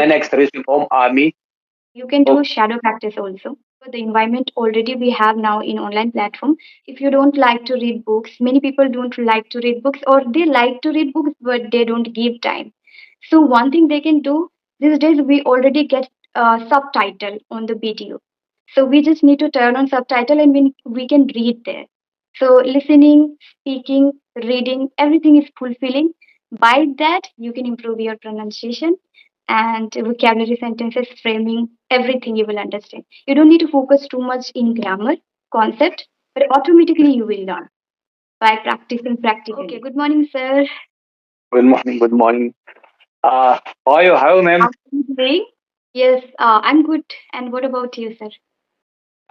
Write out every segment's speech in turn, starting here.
an ex-service from army. You can do Okay. shadow practice also. For the environment already we have now in online platform. If you don't like to read books, many people don't like to read books, or they like to read books but they don't give time. So one thing they can do, these days we already get subtitle on the video. So we just need to turn on subtitle and we can read there. So listening, speaking, reading, everything is fulfilling. By that, you can improve your pronunciation and vocabulary, sentences, framing, everything you will understand. You don't need to focus too much in grammar, concept, but automatically you will learn by practicing practically. Okay, good morning, sir. Good morning. Good morning. How are you? How are you, ma'am? How are you doing? Yes, I'm good. And what about you, sir?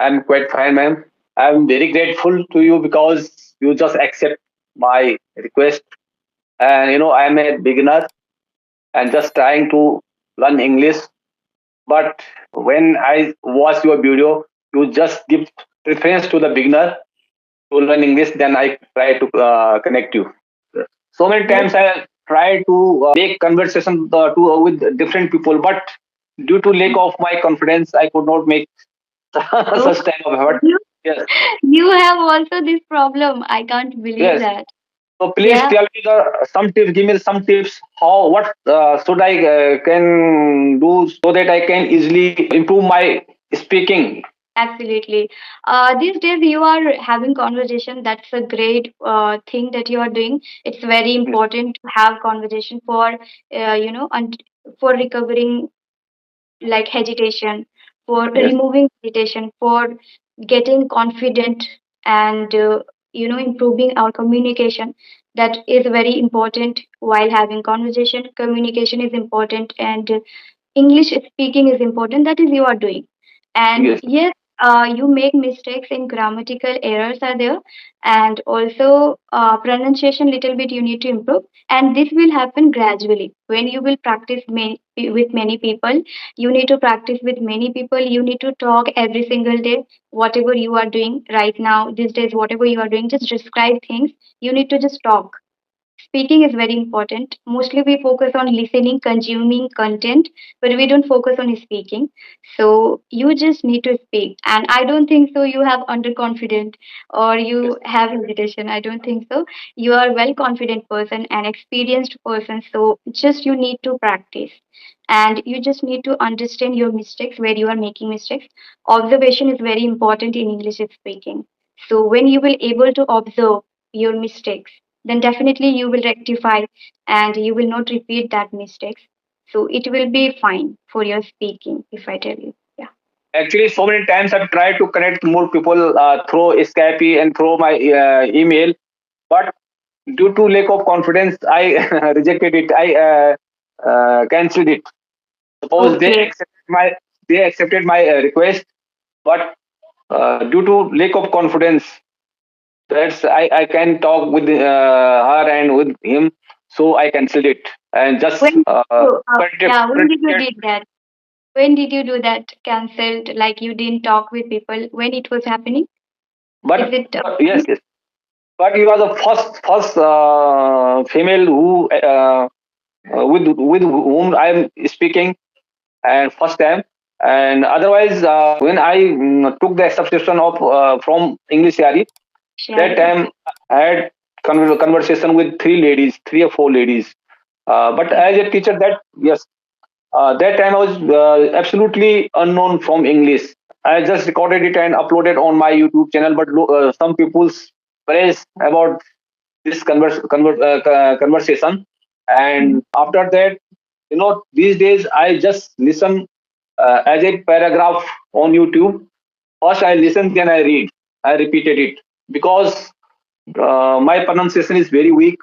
I'm quite fine, ma'am. I'm very grateful to you because you just accept my request. And I'm a beginner and just trying to learn English. But when I watch your video, you just give preference to the beginner to learn English. Then I try to connect you. So many Yes, times I try to make conversation with different people, but due to lack of my confidence, I could not make oh, such type of effort. you, Yes, you have also this problem. I can't believe yes. that. So please Yeah. tell me some tips. Give me some tips. What should I can do so that I can easily improve my speaking? Absolutely. These days you are having conversation. That's a great thing that you are doing. It's very Yes, important to have conversation for, and for recovering like hesitation, for yes, removing hesitation, for getting confident, and improving our communication. That is very important while having conversation. Communication is important, and English speaking is important. That is you are doing. And yes, yes, you make mistakes in grammatical errors are there, and also pronunciation little bit you need to improve. And this will happen gradually when you will practice with many people. You need to practice with many people. You need to talk every single day. Whatever you are doing right now, these days, whatever you are doing, just describe things. You need to just talk. Speaking is very important. Mostly we focus on listening, consuming content, but we don't focus on speaking. So you just need to speak. And I don't think so you have underconfident or yes. you have hesitation. I don't think so. You are well confident person and experienced person. So just you need to practice. And you just need to understand your mistakes where you are making mistakes. Observation is very important in English speaking. So when you will able to observe your mistakes, then definitely you will rectify and you will not repeat that mistakes. So it will be fine for your speaking, if I tell you. Yeah. Actually, so many times I've tried to connect more people through Skype and through my email, but due to lack of confidence, I rejected it. I cancelled it. Suppose Okay. they accepted my request, but due to lack of confidence, that's I can talk with her and with him, so I cancelled it and When just yeah, when did you corrected. did that? When did you do that? Cancelled, like you didn't talk with people when it was happening? Is But it yes, yes. But you are the first female who with whom I am speaking, and first time. And otherwise, when I took the subscription of from English Yari, that Shari? time I had conversation with three ladies, three or four ladies. But Okay. as a teacher, that yes, that time I was absolutely unknown from English. I just recorded it and uploaded on my YouTube channel. But some people's praise about this conversation, Mhm. and after that, these days I just listen as a paragraph on YouTube. First I listen, then I read. I repeated it because my pronunciation is very weak,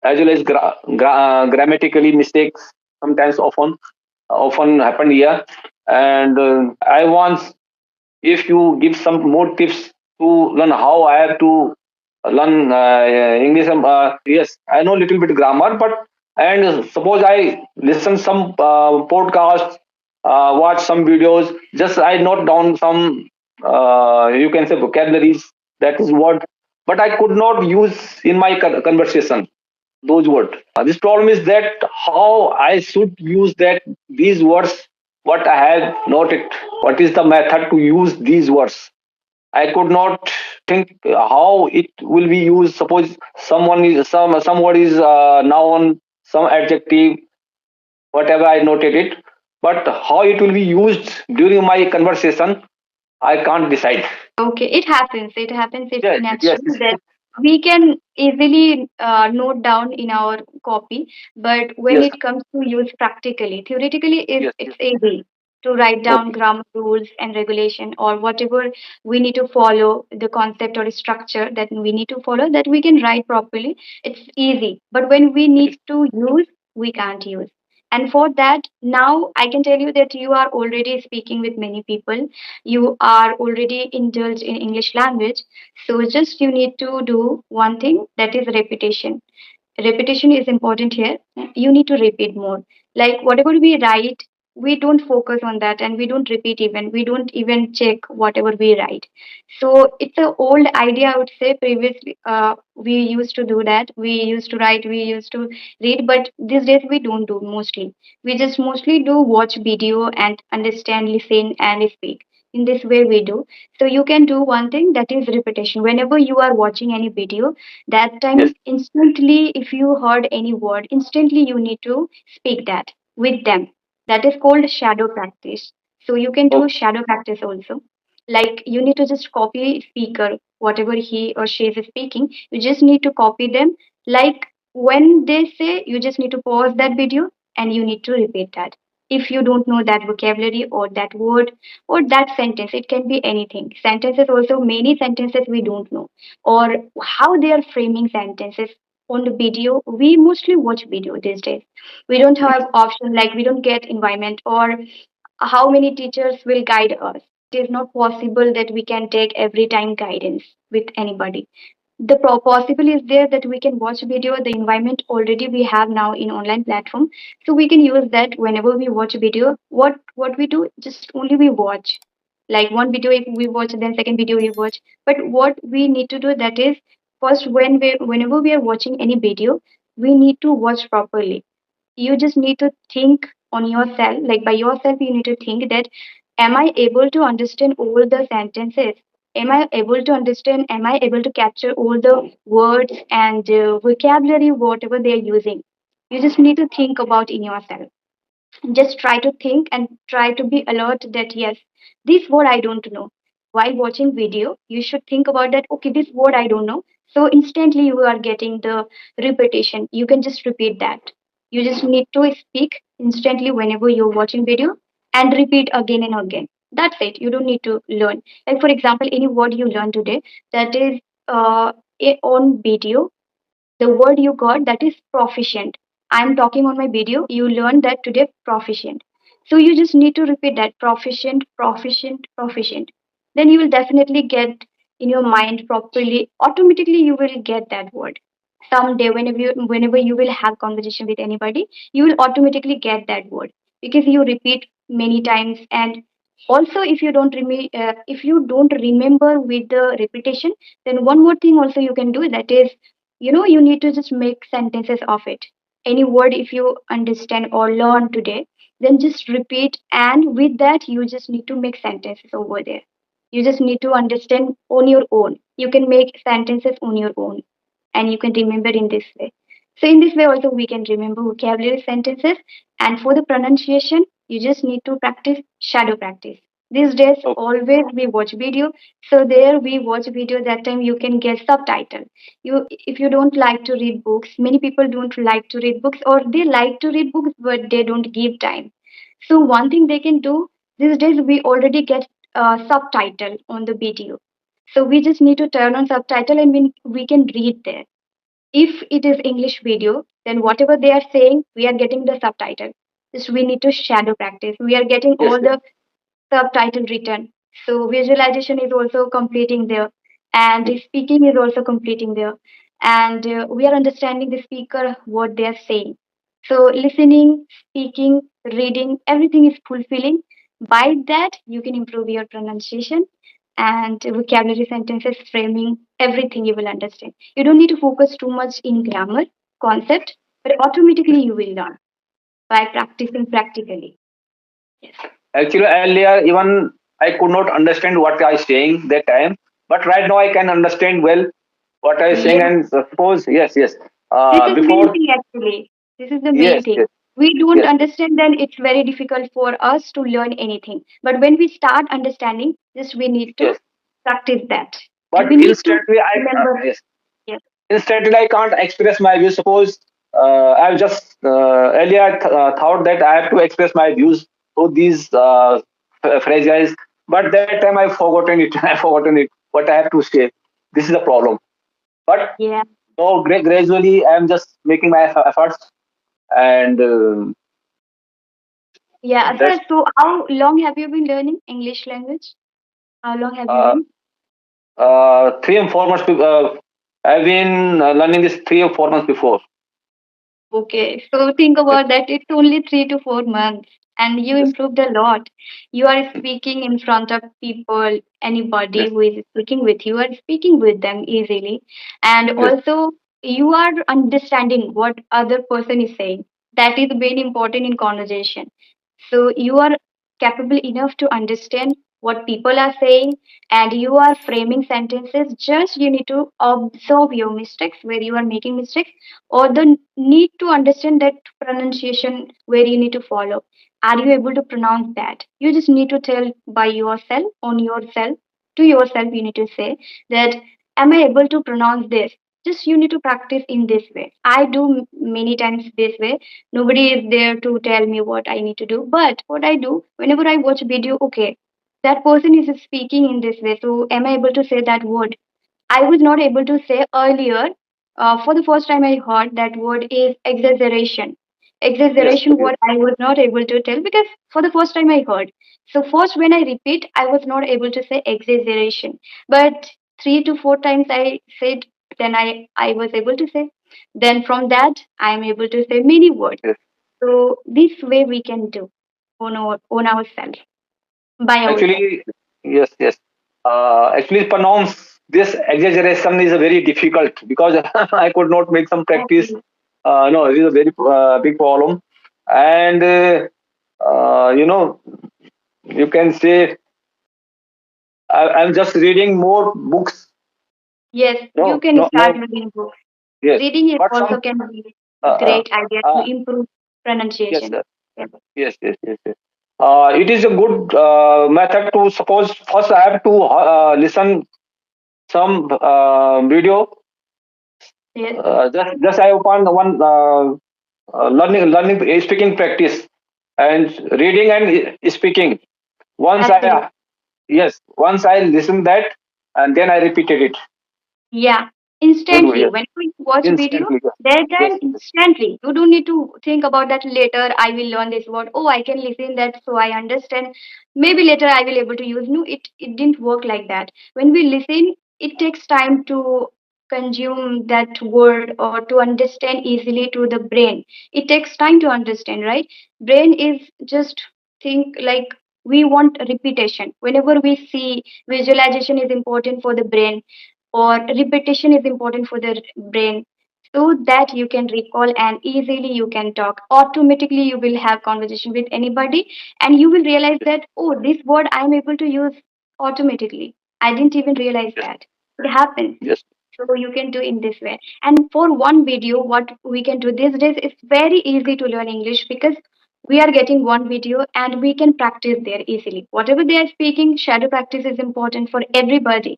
as well as grammatically mistakes sometimes often happen here. And I want, if you give some more tips to learn how I have to learn English. Yes, I know little bit grammar, but and suppose I listen some podcasts, watch some videos. Just I note down some you can say vocabularies. That is what, but I could not use in my conversation those words. This problem is that how I should use that these words, what I have noted, what is the method to use these words. I could not think how it will be used. Suppose some word is noun, some adjective, whatever I noted it, but how it will be used during my conversation, I can't decide. Okay, it happens. It happens. It's Yes, yes, natural that we can easily note down in our copy, but when yes, it comes to use practically, theoretically, yes, it's yes. easy to write down Okay, grammar rules and regulation or whatever we need to follow the concept or structure that we need to follow that we can write properly. It's easy, but when we need yes, to use, we can't use. And for that, now I can tell you that you are already speaking with many people, you are already indulged in English language. So just you need to do one thing, that is repetition. Repetition is important here. You need to repeat more. Like whatever we write, we don't focus on that and we don't repeat even. We don't even check whatever we write. So it's an old idea, I would say. Previously, we used to do that. We used to write, we used to read, but these days we don't do mostly. We just mostly do watch video and understand, listen, and speak. In this way, we do. So you can do one thing, that is repetition. Whenever you are watching any video, that yes. time instantly, if you heard any word, instantly you need to speak that with them. That is called shadow practice. So you can do Okay, shadow practice also. Like you need to just copy speaker, whatever he or she is speaking, you just need to copy them. Like when they say, you just need to pause that video and you need to repeat that. If you don't know that vocabulary or that word or that sentence, it can be anything. Sentences also, many sentences we don't know, or how they are framing sentences on the video. We mostly watch video these days. We don't have option, like we don't get environment, or how many teachers will guide us. It is not possible that we can take every time guidance with anybody. The possible is there that we can watch video, the environment already we have now in online platform, so we can use that. Whenever we watch video, what we do, just only we watch. Like one video if we watch, then second video we watch. But what we need to do, that is, first, whenever we are watching any video, we need to watch properly. You just need to think on yourself, like by yourself you need to think that, am I able to understand all the sentences? Am I able to understand, am I able to capture all the words and vocabulary, whatever they are using? You just need to think about in yourself. Just try to think and try to be alert that yes, this word I don't know. While watching video, you should think about that, okay, this word I don't know. So instantly you are getting the repetition, you can just repeat that. You just need to speak instantly whenever you're watching video and repeat again and again. That's it, you don't need to learn. Like for example, any word you learn today, that is uh, on video, the word you got, that is proficient. I'm talking on my video, you learned that today, proficient. So you just need to repeat that, proficient, proficient, proficient. Then you will definitely get in your mind properly, automatically you will get that word. Someday whenever you will have conversation with anybody, you will automatically get that word, because you repeat many times. And also, if you don't remember with the repetition, then one more thing also you can do, that is, you need to just make sentences of it. Any word if you understand or learn today, then just repeat, and with that you just need to make sentences over there. You just need to understand on your own, you can make sentences on your own, and you can remember in this way. So in this way also we can remember vocabulary, sentences. And for the pronunciation, you just need to practice shadow practice. These days okay. always we watch video, so there we watch video, that time you can get subtitle. You, if you don't like to read books, many people don't like to read books, or they like to read books but they don't give time. So one thing they can do, these days we already get subtitle on the video. So we just need to turn on subtitle and we can read there. If it is English video, then whatever they are saying, we are getting the subtitle. Just we need to shadow practice. We are getting Yes, all yes, the subtitle written. So visualization is also completing there, and the speaking is also completing there, and we are understanding the speaker what they are saying. So listening, speaking, reading, everything is fulfilling. By that, you can improve your pronunciation and vocabulary, sentences, framing, everything you will understand. You don't need to focus too much in grammar concept, but automatically you will learn by practicing practically. Yes. Actually, earlier even I could not understand what I was saying that time, but right now I can understand well what I was saying. Yes. And suppose, yes, yes, This is main before, thing actually. This is the main yes, thing. yes, We don't yes, understand, then it's very difficult for us to learn anything. But when we start understanding, just we need to yes. practice that. And we But need to instantly, remember. yes, Yes. instantly I can't express my views. Suppose I've just earlier thought that I have to express my views through these phrases, but that time I've forgotten it. I've forgotten it. What I have to say. This is the problem. But Yeah. so gradually, I'm just making my efforts, and Yeah. that's Sir, so how long have you been learning English language? How long have you uh, been? 3 and 4 months. I've been learning this 3 or 4 months before. Okay, so think about that. It's only 3 to 4 months, and you Yes, improved a lot. You are speaking in front of people, anybody yes, who is speaking with you, are speaking with them easily, and yes, also you are understanding what other person is saying. That is very important in conversation. So you are capable enough to understand what people are saying, and you are framing sentences. Just you need to observe your mistakes where you are making mistakes, or the need to understand that pronunciation where you need to follow. Are you able to pronounce that? You just need to tell by yourself, on yourself, to yourself. You need to say that, am I able to pronounce this? Just you need to practice in this way. I do many times this way. Nobody is there to tell me what I need to do, but what I do whenever I watch video, okay, that person is speaking in this way, so am I able to say that word? I was not able to say earlier. For the first time, I heard that word is exaggeration. yes, Exaggeration, yes, what I was not able to tell because for the first time I heard. So first, when I repeat, I was not able to say exaggeration. But 3 to 4 times I said, then I was able to say. Then from that, I am able to say many words. yes. So this way we can do on ourselves by ourselves. Actually, yes, yes. Actually, pronounce this exaggeration is a very difficult because I could not make some practice. No, it is a very big problem, and you can say I'm just reading more books. Yes, you No, can no, start no. reading books. Yes, Reading is but some. also can be Uh, a uh, great idea to uh, improve yes, pronunciation. sir. Yeah. Yes, yes, yes, yes. It is a good method to suppose first I have to listen some video. Yes, Just I opened one learning speaking practice and reading and speaking. Once absolutely. I yes, once I listened that and then I repeated it. Yeah, Good way, instantly. yes. Whenever you watch video, Instantly, yes, that yes, time yes, instantly. You don't need to think about that later. I will learn this word. Oh, I can listen that so I understand. Maybe later I will able to use. No, it didn't work like that. When we listen, it takes time to consume that word or to understand easily to the brain. It takes time to understand, right? Brain is just think like we want repetition. Whenever we see visualization is important for the brain or repetition is important for the brain so that you can recall and easily you can talk automatically. You will have conversation with anybody and you will realize yes, that, oh, this word I am able to use automatically. I didn't even realize yes, that it happens. yes, So you can do in this way. And for one video, what we can do these days, it's very easy to learn English because we are getting one video and we can practice there easily. Whatever they are speaking, shadow practice is important for everybody.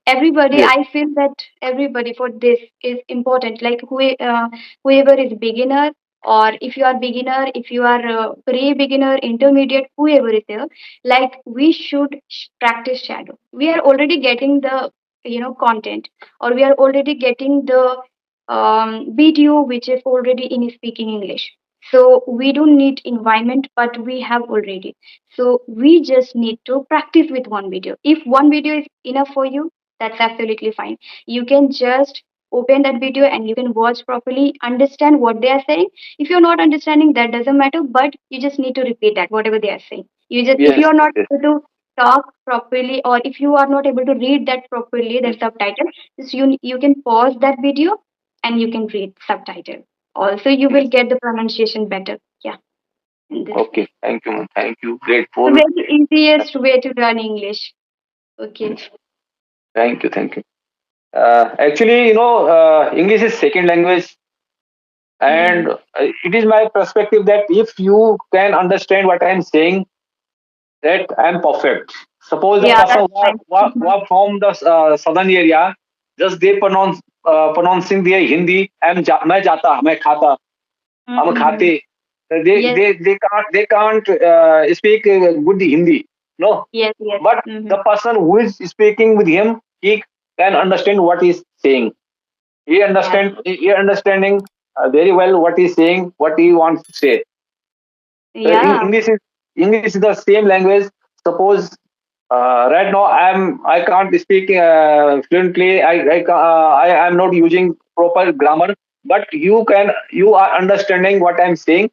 Everybody, yes, I feel that everybody for this is important. Like whoever is beginner, or if you are beginner, if you are pre-beginner, intermediate, whoever is there, like we should practice shadow. We are already getting the content, or we are already getting the video which is already in speaking English. So we don't need environment, but we have already. So we just need to practice with one video. If one video is enough for you, that's absolutely fine. You can just open that video and you can watch properly, understand what they are saying. If you're not understanding, that doesn't matter, but you just need to repeat that, whatever they are saying. You just, if yes, you're not yes, able to talk properly, or if you are not able to read that properly, that yes, subtitle, just you can pause that video and you can read subtitle. Also, you yes. will get the pronunciation better. Yeah. This Okay, way. thank you, man. Thank you. The Grateful. very easiest way to learn English. Okay. Thank you, thank you. Actually, English is second language, and Mm-hmm. it is my perspective that if you can understand what I am saying, that I am perfect. Suppose the Yeah, person that's fine. who from the southern area, just they pronouncing their Hindi. मैं जाता, मैं खाता, हम Mm-hmm. खाते. Yes, They can't speak good Hindi. No, yes, yes. but Mm-hmm. the person who is speaking with him, he can understand what he's saying. Yeah, He understanding very well what he's saying, what he wants to say. yeah, English is the same language. Suppose right now I can't speak fluently. I am not using proper grammar, but you are understanding what I'm saying.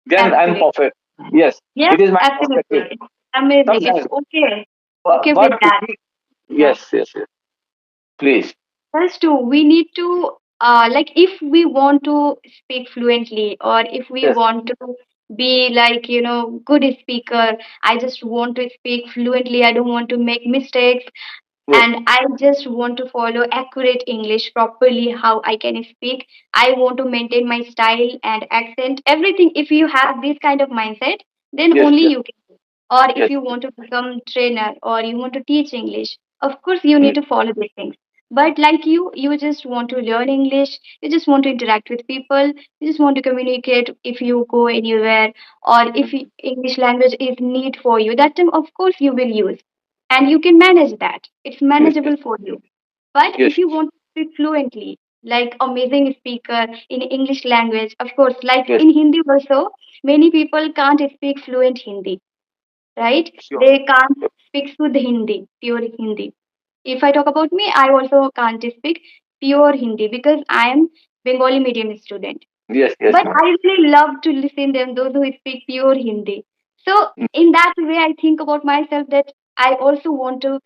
Then I'm absolutely. perfect. Yes, Yes, it is my perspective. absolutely. It's amazing. It's Sometimes, okay. Okay with but that. Yeah. yes. Please. That's true. We need to, like, if we want to speak fluently, or if we Yes, want to be like, good speaker, I just want to speak fluently. I don't want to make mistakes. yes, And I just want to follow accurate English properly, how I can speak. I want to maintain my style and accent, everything. If you have this kind of mindset, then yes, only yes, you can. Or if yes. you want to become trainer or you want to teach English, of course you Mm, need to follow these things. But like you just want to learn English, you just want to interact with people, you just want to communicate if you go anywhere, or if mm, English language is need for you, that time of course you will use, and you can manage that. It's yes, yes, manageable for you. But yes, if you want to speak fluently, like amazing speaker in English language, of course, like yes. in Hindi also, many people can't speak fluent Hindi, right? Sure. They can't speak Sudh Hindi, pure Hindi. If I talk about me, I also can't speak pure Hindi because I am Bengali medium student. Yes, But ma'am. I really love to listen them those who speak pure Hindi. So Mm, in that way, I think about myself that I also want to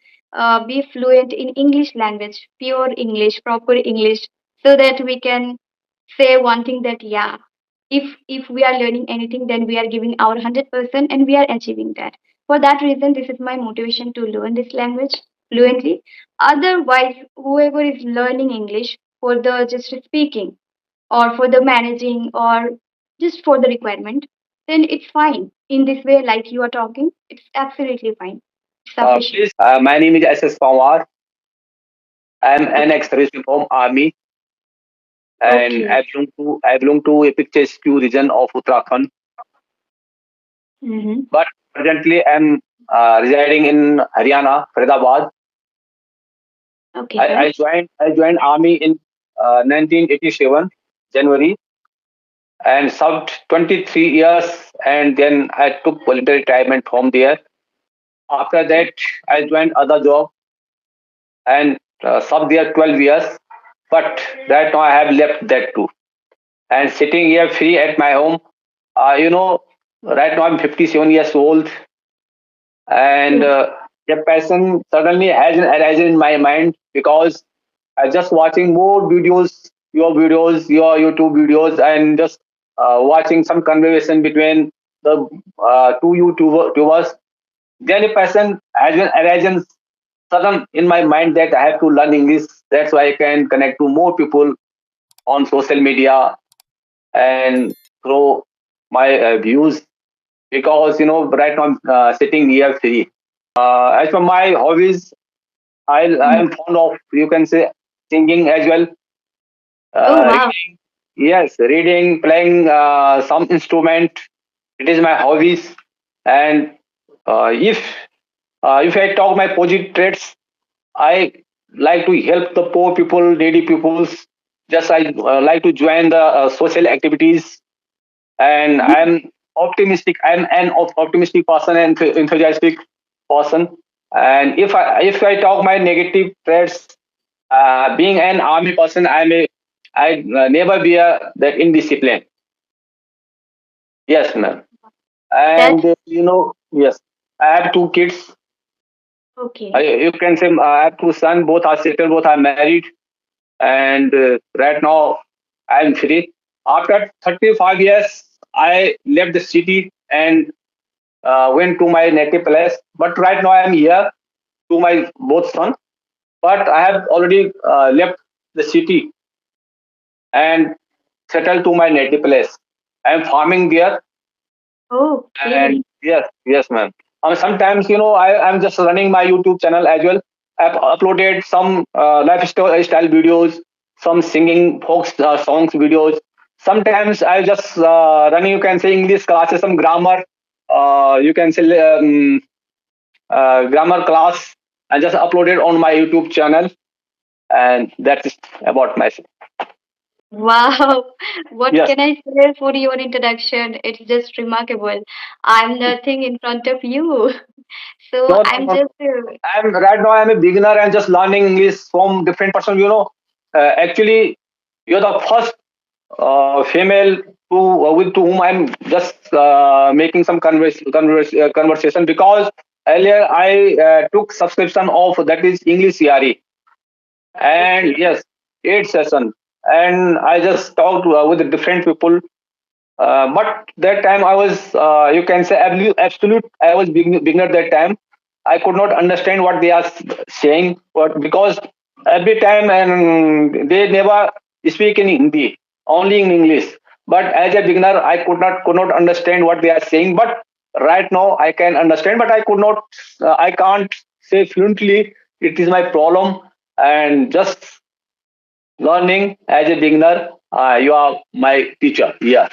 be fluent in English language, pure English, proper English, so that we can say one thing that yeah, if we are learning anything, then we are giving our 100% and we are achieving that. For that reason, this is my motivation to learn this language fluently. Otherwise, whoever is learning English for the just speaking or for the managing or just for the requirement, then it's fine. In this way, like you are talking, it's absolutely fine. Sufficient. Please. My name is S.S. Pawar. I am an Okay. ex-service from Army, and Okay. I belong to a picturesque region of Uttarakhand. Mm-hmm. But presently, I am residing in Haryana, Faridabad. Okay, sir. I joined Army in 1987 January, and served 23 years, and then I took voluntary retirement from there. After that, I joined other job and served there 12 years. But right now I have left that too and sitting here free at my home. Right now I'm 57 years old, and Yes. the passion suddenly has arisen in my mind because I just watching more videos, your YouTube videos, and just watching some conversation between the two YouTubers. Then a passion has been arisen sudden in my mind that I have to learn English. That's why I can connect to more people on social media and grow my views, because right now I'm sitting here free. As for my hobbies, I Mm. am fond of, you can say, singing as well. Oh, wow. Reading, yes, reading, playing some instrument. It is my hobbies. And if I talk my positive traits, I like to help the poor people, needy peoples. Just I like to join the social activities, and Mhm. I'm optimistic. I'm an optimistic person and enthusiastic person. And if I talk my negative traits, being an army person, I never be that indiscipline. Yes, ma'am. That's And yes, I have two kids. okay. You can say I have two sons. Both are settled. Both are married. And right now I'm free. After 35 years, I left the city and went to my native place. But right now I am here to my both sons. But I have already left the city and settled to my native place. I am farming there, and Okay. yes, yes, ma'am. Sometimes I'm just running my YouTube channel as well. I've uploaded some lifestyle videos, some singing folk songs videos. Sometimes I just running, you can say, English classes, some grammar, you can say grammar class. I just uploaded on my YouTube channel, and that's about myself. Wow. What Yes. can I say for your introduction? It's just remarkable. I'm nothing in front of you. So No, no, I'm no. just I'm right now. I'm a beginner and just learning English from different person. Actually, you're the first female to whom I'm just making some conversation, because earlier I took subscription of that is English CRE, and okay. yes, 8 session, and I just talked with different people. But that time I was, you can say, absolute. I was beginner that time. I could not understand what they are saying, but because every time and they never speak in Hindi, only in English. But as a beginner, I could not understand what they are saying. But right now I can understand, but I could not. I can't say fluently. It is my problem, and just learning as a beginner. You are my teacher. Yeah.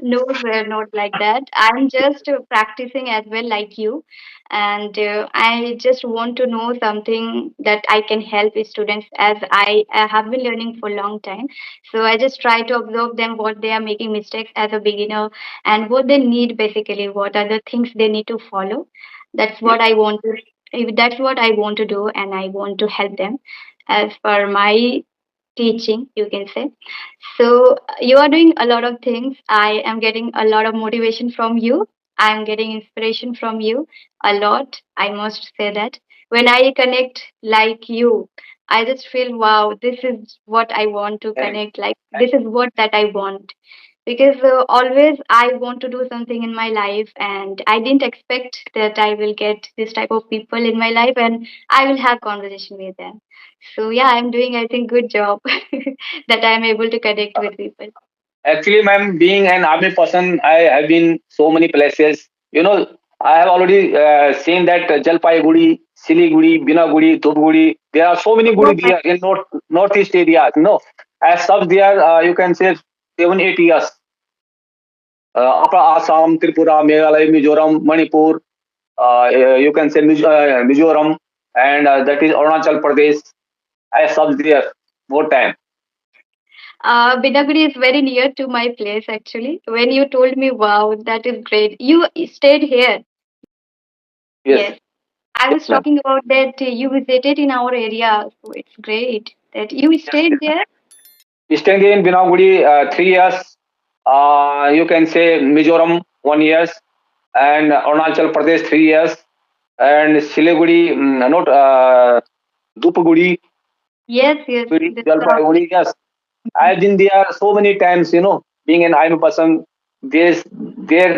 No, sir, not like that. I'm just practicing as well, like you. And I just want to know something that I can help students as I have been learning for a long time. So I just try to observe them what they are making mistakes as a beginner and what they need basically, what are the things they need to follow. That's what I want to, if that's what I want to do, and I want to help them as per my teaching, you can say. So you are doing a lot of things. I am getting a lot of motivation from you. I am getting inspiration from you a lot. I must say that. When I connect like you, I just feel wow, this is what I want to Thank connect. Like this is what that I want. Because always I want to do something in my life, and I didn't expect that I will get this type of people in my life, and I will have conversation with them. So yeah, I'm doing I think good job that I'm able to connect with people. Actually, ma'am, being an army person, I have been so many places. I have already seen that Jalpaiguri, Siliguri, Binaguri, Dhubguri. There are so many Oh guri my, there in northeast area. I have served there. You can say 7 8 years. Upper Assam, Tripura, Meghalaya, Mizoram, Manipur. You can say Mizoram, and that is Arunachal Pradesh. I have served there more time. Binagudi is very near to my place actually. When you told me, wow, that is great. You stayed here. Yes, Yes, I yes, was ma'am. talking about that you visited in our area, so it's great that you Yes, stayed yes. there. Staying in Binagudi 3 years. You can say Mizoram 1 years, and Arunachal Pradesh 3 years, and Siliguri, not Dupagudi, Yes, yes, that's Jalpaiguri. Yes, I've been there so many times. Being an IM person, there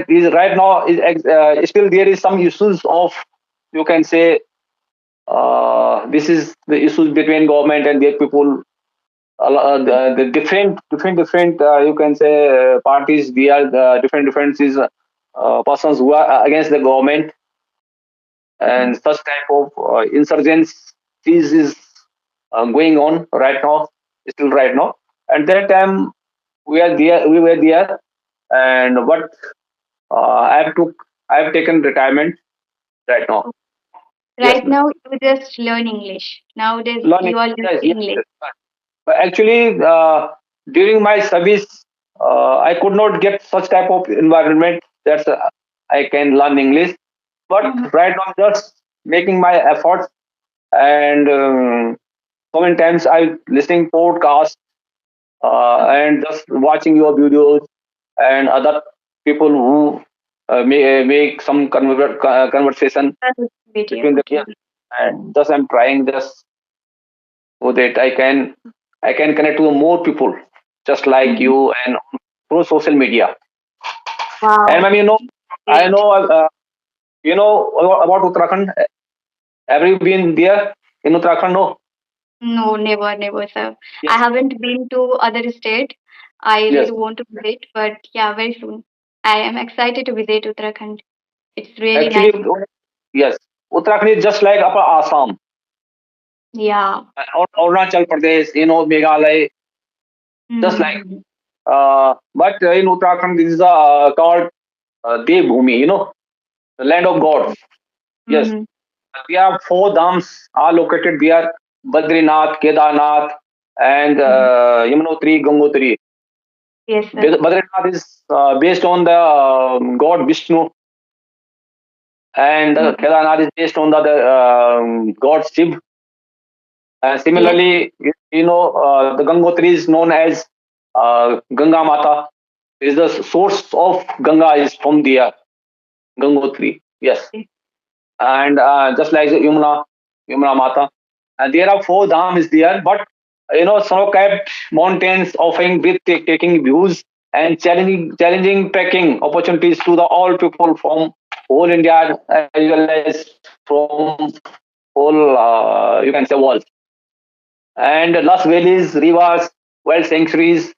is right now is still there is some issues of, you can say, this is the issues between government and their people. The different you can say parties, we are different differences, persons who are against the government, and such type of insurgencies is going on right now, still right now. And that time we were there, and what I have taken retirement right now. Yes, right ma'am. now. You just learn English. Nowadays, Learning. you are learning Yes, yes, English. yes. But actually, during my service, I could not get such type of environment that I can learn English. But Mhm. right now, just making my efforts, and so many times I listening podcasts, and just watching your videos and other people who make some conversation That's video. between them. Yeah, Okay. and thus I'm trying just so that I can connect to more people just like Mhm. you and through social media. And Wow, ma'am, I great. know, about Uttarakhand. Have you been there in Uttarakhand? No. No, never, never, sir. I Yes. haven't been to other state. I really Yes. want to visit, but yeah, very soon. I am excited to visit Uttarakhand. It's really Actually, nice. yes. Uttarakhand is just like upper Assam, Yeah. Arunachal Pradesh, Meghalaya, just like. Mm-hmm. But in Uttarakhand, this is called Devbhumi, the land of gods. Yes. Mm-hmm. We have four dhams are located there: Badrinath, Kedarnath, and Mm-hmm. Yamunotri, Gangotri. Yes, sir. Badrinath is based on the god Vishnu, and Mm-hmm. Kedarnath is based on the god Shiv. And Yes. similarly, the Gangotri is known as Ganga Mata. Is the source of Ganga is from there, Gangotri. Yes, Yes. and just like Yamuna Mata, and there are four dhams there. But snow-capped mountains offering breathtaking views and challenging trekking opportunities to the all people from whole India as well as from whole you can say world. And lush valleys, rivers, wild sanctuaries,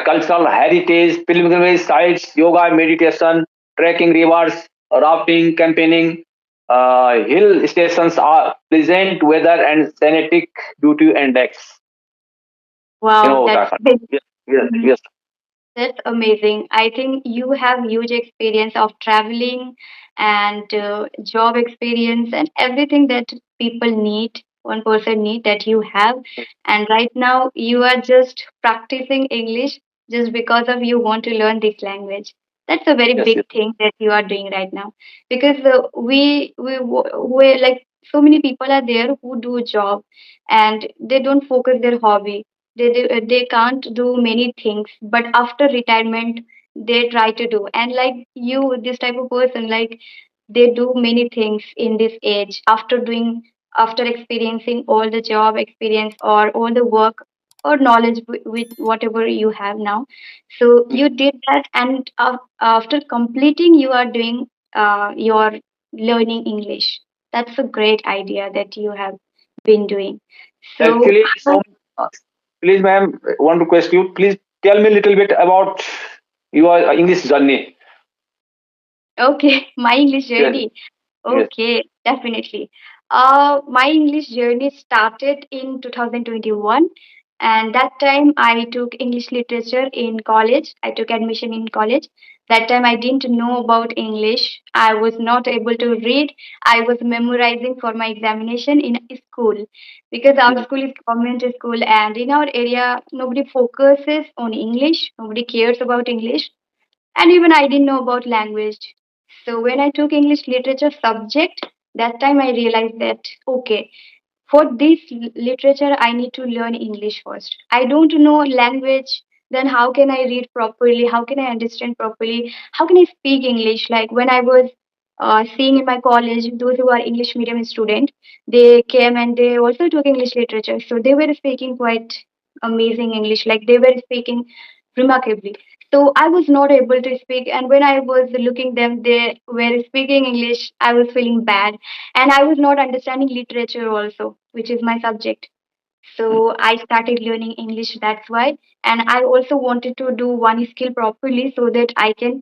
cultural heritage, pilgrimage sites, yoga, meditation, trekking rivers, rafting, campaigning, hill stations are pleasant weather and scenic beauty index. Wow, that's Uttarakhand. Yes, yes, yes, That's amazing. I think you have huge experience of traveling and job experience and everything that people need, one person need that you have. And right now you are just practicing English just because of you want to learn this language. That's a very yes, yes, big thing that you are doing right now because we like so many people are there who do a job and they don't focus their hobby. They can't do many things, but after retirement they try to do. And like you, this type of person, like they do many things in this age after experiencing all the job experience or all the work or knowledge with whatever you have now. So you did that, and after completing you are doing your learning English. That's a great idea that you have been doing. So actually, uh, please, ma'am, want to request you. Please tell me a little bit about your English journey. okay, my English Yes, journey. yes, Okay, definitely. My English journey started in 2021, and that time I took English literature in college. I took admission in college. That time I didn't know about English. I was not able to read. I was memorizing for my examination in school because our mm, school is government school, and in our area nobody focuses on English. Nobody cares about English, and even I didn't know about language. So when I took English literature subject, that time I realized that okay, for this literature I need to learn English first. I don't know language, then how can I read properly? How can I understand properly? How can I speak English? Like when I was seeing in my college, those who are English medium student, they came and they also took English literature. So they were speaking quite amazing English, like they were speaking remarkably. So I was not able to speak, and when I was looking them, they were speaking English. I was feeling bad, and I was not understanding literature also, which is my subject. mm, So I started learning English, that's why. And I also wanted to do one skill properly so that I can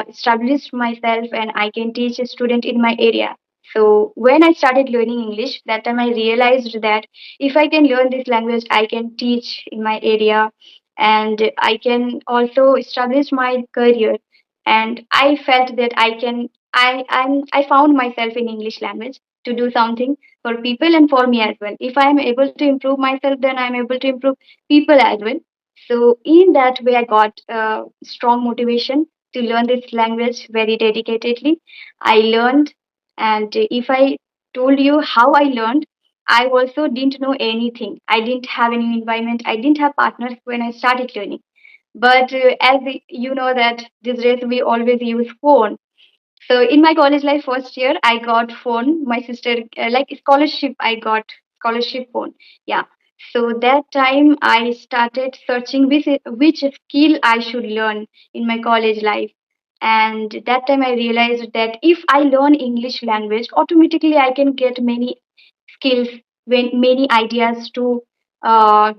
establish myself and I can teach a student in my area. So when I started learning English, that time I realized that if I can learn this language, I can teach in my area and I can also establish my career. And I felt that I found myself in English language to do something for people and for me as well. If I am able to improve myself, then I am able to improve people as well. So in that way, I got strong motivation to learn this language very dedicatedly. I learned, and if I told you how I learned, I also didn't know anything. I didn't have any environment. I didn't have partners when I started learning. But you know that these days we always use phone. So in my college life first year, I got phone. My sister like scholarship. I got scholarship phone. Yeah. So that time I started searching which skill I should learn in my college life. And that time I realized that if I learn English language, automatically I can get many skills, many ideas to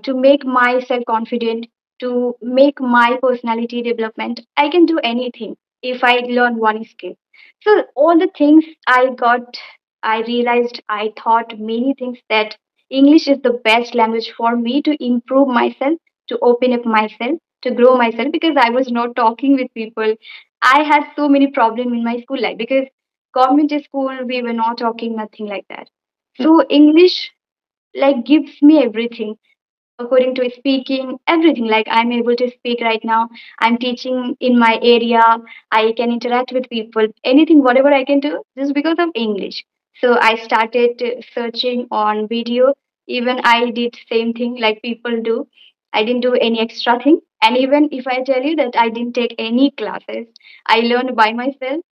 make myself confident, to make my personality development. I can do anything if I learn one skill. So all the things I got, I realized, I thought many things that English is the best language for me to improve myself, to open up myself, to grow myself, because I was not talking with people. I had so many problems in my school life because government school we were not talking nothing like that. So English like gives me everything according to speaking, everything. Like I'm able to speak right now. I'm teaching in my area. I can interact with people. Anything, whatever I can do, just because of English. So I started searching on video. Even I did same thing like people do. I didn't do any extra thing. And even if I tell you that I didn't take any classes, I learned by myself,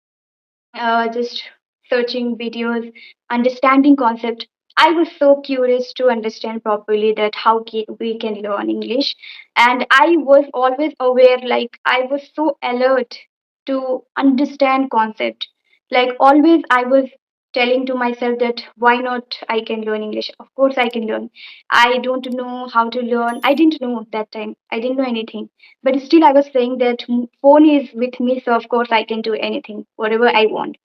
just searching videos, understanding concept. I was so curious to understand properly that how we can learn English, and I was always aware. Like I was so alert to understand concept. Like always, I was telling to myself that why not I can learn English. Of course, I can learn. I don't know how to learn. I didn't know that time. I didn't know anything, but still I was saying that phone is with me, so of course I can do anything whatever I want.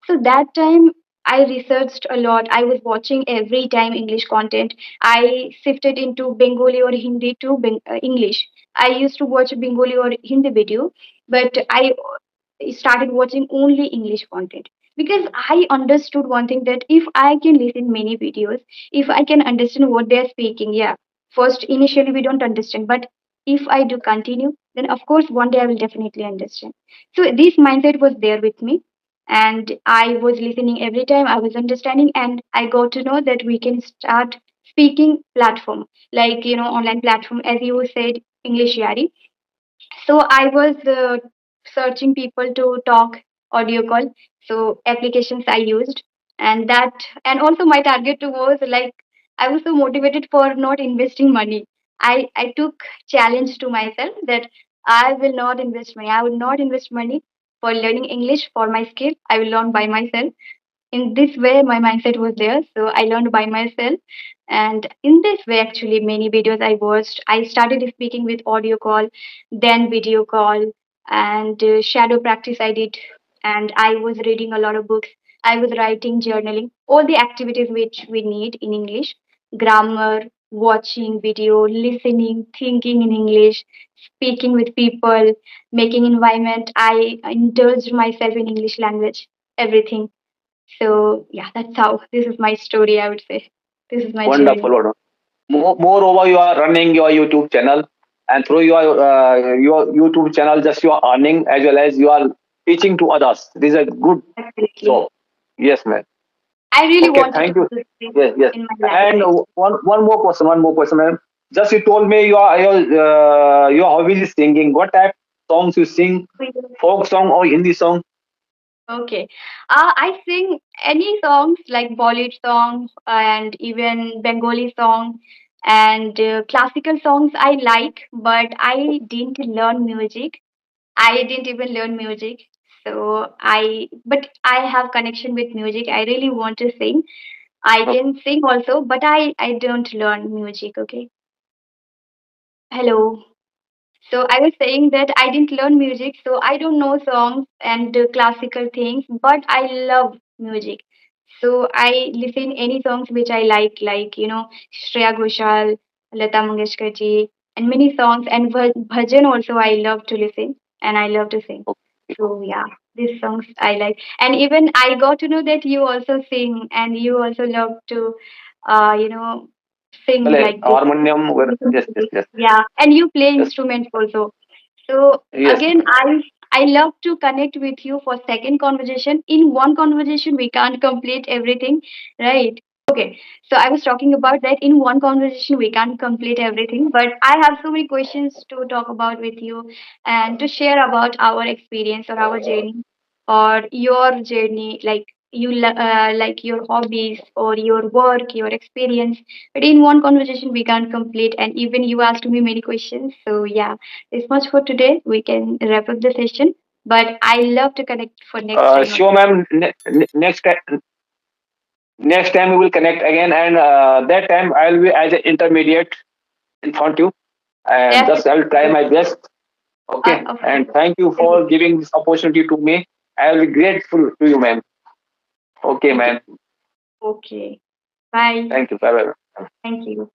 So that time I researched a lot. I was watching every time English content. I shifted into Bengali or Hindi to English. I used to watch Bengali or Hindi video, but I started watching only English content because I understood one thing, that if I can listen many videos, if I can understand what they're speaking, yeah, first initially we don't understand, but if I do continue, then of course one day I will definitely understand. So this mindset was there with me, and I was listening every time, I was understanding, and I got to know that we can start speaking platform, like online platform, as you said, English Yari. So I was searching people to talk audio call. So applications I used, and that, and also my target was like, I was so motivated for not investing money. I took challenge to myself that I will not invest money. I will not invest money for learning English for my skill. I will learn by myself. In this way my mindset was there, so I learned by myself. And in this way, actually, many videos I watched, I started speaking with audio call, then video call, and shadow practice I did. And I was reading a lot of books, I was writing, journaling, all the activities which we need in English: grammar, watching video, listening, thinking in English, speaking with people, making environment. I indulged myself in English language, everything. So yeah, that's how. This is my story, I would say. This is my Wonderful, journey. wonderful. Moreover, you are running your YouTube channel, and through your YouTube channel, just you are earning as well as you are teaching to others. This is a good Absolutely. job. Yes, ma'am. I really Okay, wanted to thank you. do this Yes, yes. in my life, And right? one more question, ma'am. Just you told me your hobby is singing. What type of songs you sing? Folk song or Hindi song? Okay. I sing any songs like Bollywood songs and even Bengali song and classical songs I like, but I didn't learn music. I didn't even learn music. But I have connection with music. I really want to sing. I Okay. can sing also, but I don't learn music. Okay. Hello. So I was saying that I didn't learn music, so I don't know songs and classical things, but I love music. So I listen any songs which I like Shreya Ghoshal, Lata Mangeshkar ji, and many songs, and bhajan also I love to listen and I love to sing. So yeah, these songs I like, and even I got to know that you also sing and you also love to, uh, you know, sing Well, like this. harmonium. Yes, yes, yes, Yeah, and you play yes, instruments also. So yes, again, I love to connect with you for second conversation. In one conversation, we can't complete everything, right? Okay. So I was talking about that in one conversation we can't complete everything, but I have so many questions to talk about with you and to share about our experience or our journey or your journey, like like your hobbies or your work, your experience. But in one conversation we can't complete, and even you asked me many questions. So yeah, this much for today. We can wrap up the session. But I love to connect for next time Sure, again. ma'am. Next time we will connect again, and that time I'll be as an intermediate in front of you, and thus I'll try Definitely. my best. Okay, Of and course. thank you for giving this opportunity to me. I will be grateful to you, ma'am. Okay, Okay. ma'am. Okay. Bye. Thank you. Bye bye. Thank you.